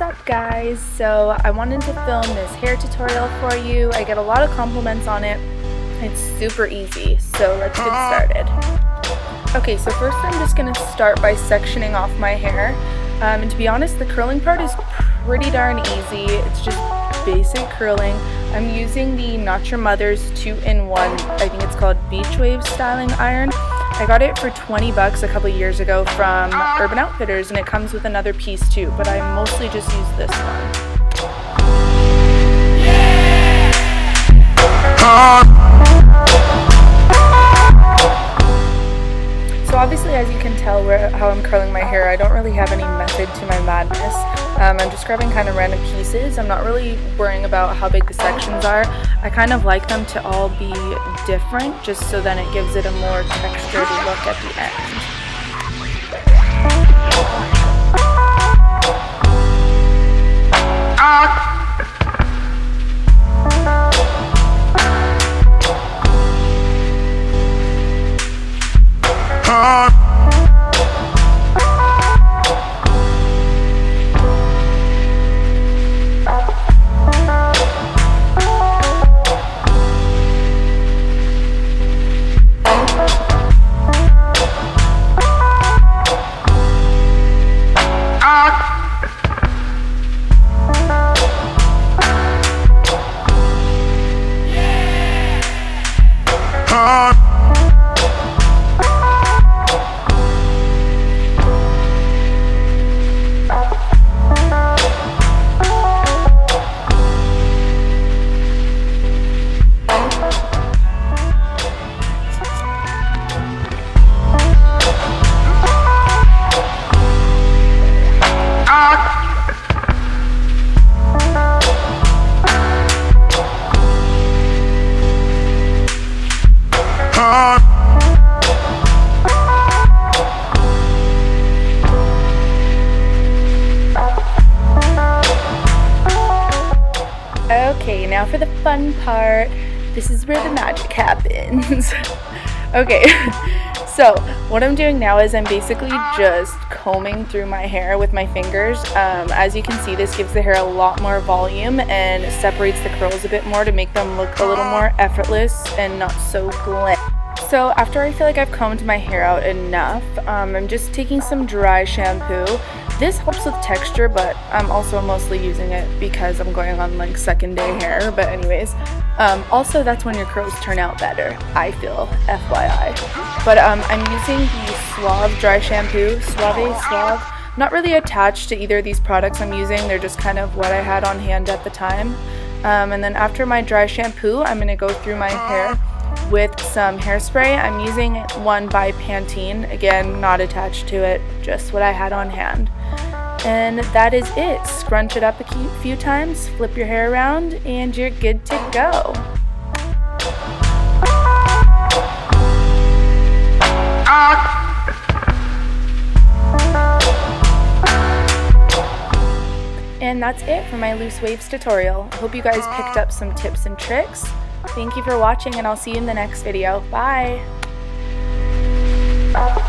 up, guys? So I wanted to film this hair tutorial for you. I get a lot of compliments on it. It's super easy, so let's get started. Okay, so first I'm just going to start by sectioning off my hair. And to be honest, the curling part is pretty darn easy. It's just basic curling. I'm using the Not Your Mother's 2-in-1, I think it's called Beach Wave styling iron. I got it for 20 bucks a couple years ago from Urban Outfitters, and it comes with another piece too, but I mostly just use this one. So obviously, as you can tell how I'm curling my hair, I don't really have any method to my madness. I'm just grabbing kind of random pieces. I'm not really worrying about how big the sections are. I kind of like them to all be different, just so then it gives it a more textured look at the end. Okay, now for the fun part. This is where the magic happens. Okay, so what I'm doing now is I'm basically just combing through my hair with my fingers. As you can see, this gives the hair a lot more volume and separates the curls a bit more to make them look a little more effortless and not so glam. So after I feel like I've combed my hair out enough, I'm just taking some dry shampoo. This helps with texture, but I'm also mostly using it because I'm going on like second day hair. But anyways, also that's when your curls turn out better, I feel, FYI. But I'm using the Suave Dry Shampoo, Suave. Not really attached to either of these products I'm using, they're just kind of what I had on hand at the time. And then after my dry shampoo, I'm going to go through my hair with some hairspray. I'm using one by Pantene, again not attached to it, just what I had on hand. And that is it. Scrunch it up a few times, flip your hair around, and you're good to go. And that's it for my loose waves tutorial. I hope you guys picked up some tips and tricks. Thank you for watching, and I'll see you in the next video. Bye! Oh.